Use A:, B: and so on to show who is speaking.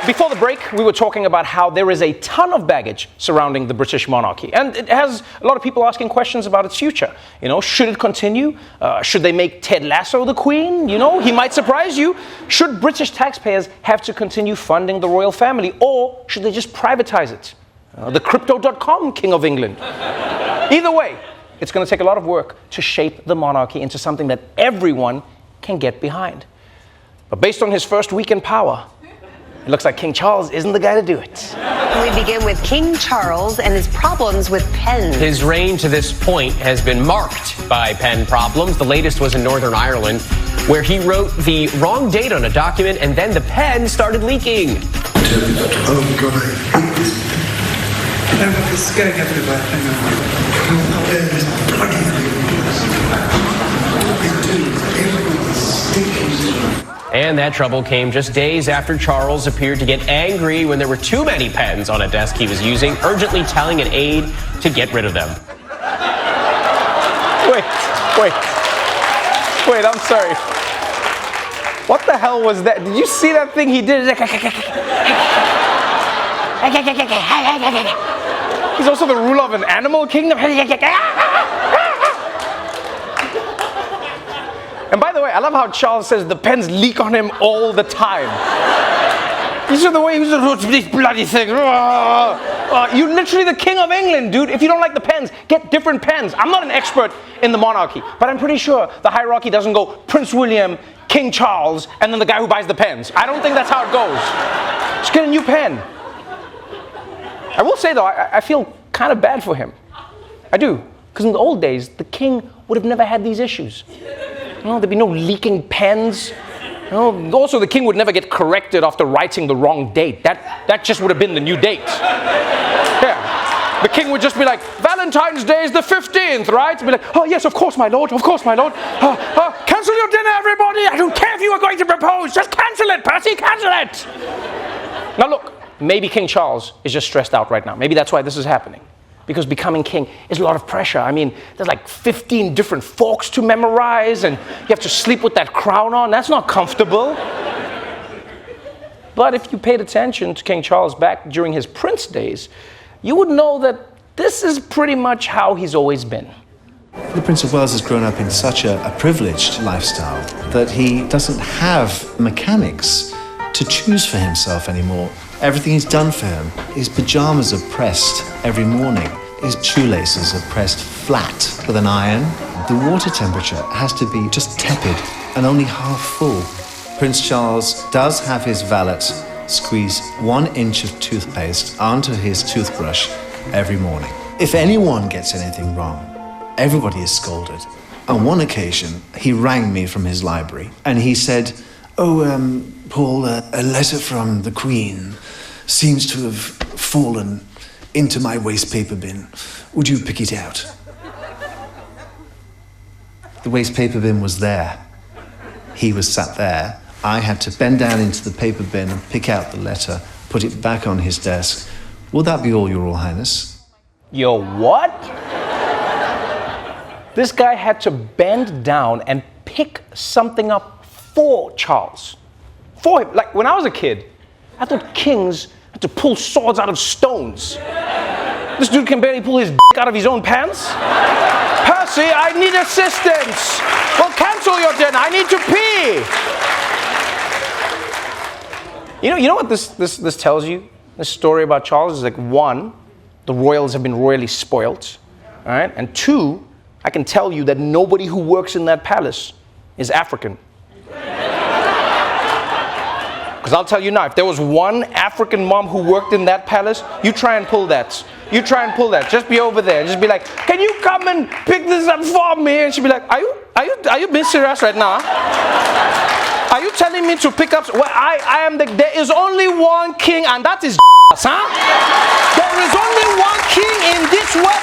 A: before the break, we were talking about how there is a ton of baggage surrounding the British monarchy. And it has a lot of people asking questions about its future. You know, should it continue? Should they make Ted Lasso the Queen? You know, he might surprise you. Should British taxpayers have to continue funding the royal family? Or should they just privatize it? The Crypto.com King of England. Either way, it's going to take a lot of work to shape the monarchy into something that everyone can get behind. But based on his first week in power, it looks like King Charles isn't the guy to do it.
B: We begin with King Charles and his problems with pens.
C: His reign to this point has been marked by pen problems. The latest was in Northern Ireland, where he wrote the wrong date on a document and then the pen started leaking.
D: Oh God, I hate this. It's going everywhere.
C: And that trouble came just days after Charles appeared to get angry when there were too many pens on a desk he was using, urgently telling an aide to get rid of them.
A: Wait, I'm sorry. What the hell was that? Did you see that thing he did? He's also the ruler of an animal kingdom. And by the way, I love how Charles says the pens leak on him all the time. You see the way he was this bloody thing. You're literally the King of England, dude. If you don't like the pens, get different pens. I'm not an expert in the monarchy, but I'm pretty sure the hierarchy doesn't go Prince William, King Charles, and then the guy who buys the pens. I don't think that's how it goes. Just get a new pen. I will say though, I feel kind of bad for him. I do. Because in the old days, the king would have never had these issues. You know, there'd be no leaking pens. You know, also, the king would never get corrected after writing the wrong date. That just would have been the new date. Yeah. The king would just be like, Valentine's Day is the 15th, right? Be like, oh yes, of course, my lord, of course, my lord. Cancel your dinner, everybody. I don't care if you are going to propose. Just cancel it, Percy, cancel it. Now look, maybe King Charles is just stressed out right now. Maybe that's why this is happening. Because becoming king is a lot of pressure. I mean, there's like 15 different forks to memorize, and you have to sleep with that crown on. That's not comfortable. But if you paid attention to King Charles back during his prince days, you would know that this is pretty much how he's always been.
E: The Prince of Wales has grown up in such a privileged lifestyle that he doesn't have mechanics to choose for himself anymore. Everything is done for him. His pajamas are pressed every morning. His shoelaces are pressed flat with an iron. The water temperature has to be just tepid and only half full. Prince Charles does have his valet squeeze 1 inch of toothpaste onto his toothbrush every morning. If anyone gets anything wrong, everybody is scolded. On one occasion, he rang me from his library and he said, Paul, a letter from the Queen seems to have fallen into my waste paper bin. Would you pick it out? The waste paper bin was there. He was sat there. I had to bend down into the paper bin and pick out the letter, put it back on his desk. Will that be all, Your Royal Highness?
A: Your what? This guy had to bend down and pick something up for Charles. For him. Like, when I was a kid, I thought kings had to pull swords out of stones. This dude can barely pull his dick out of his own pants. Percy, I need assistance. Well, cancel your dinner. I need to pee. You know what this tells you? This story about Charles is like, 1, the royals have been royally spoilt. All right? And 2, I can tell you that nobody who works in that palace is African. Because I'll tell you now, if there was one African mom who worked in that palace, you try and pull that. You try and pull that. Just be over there and just be like, can you come and pick this up for me? And she'd be like, are you being serious right now? Are you telling me to pick up? Well, I am there is only one king, and that is huh? There is only one king in this world,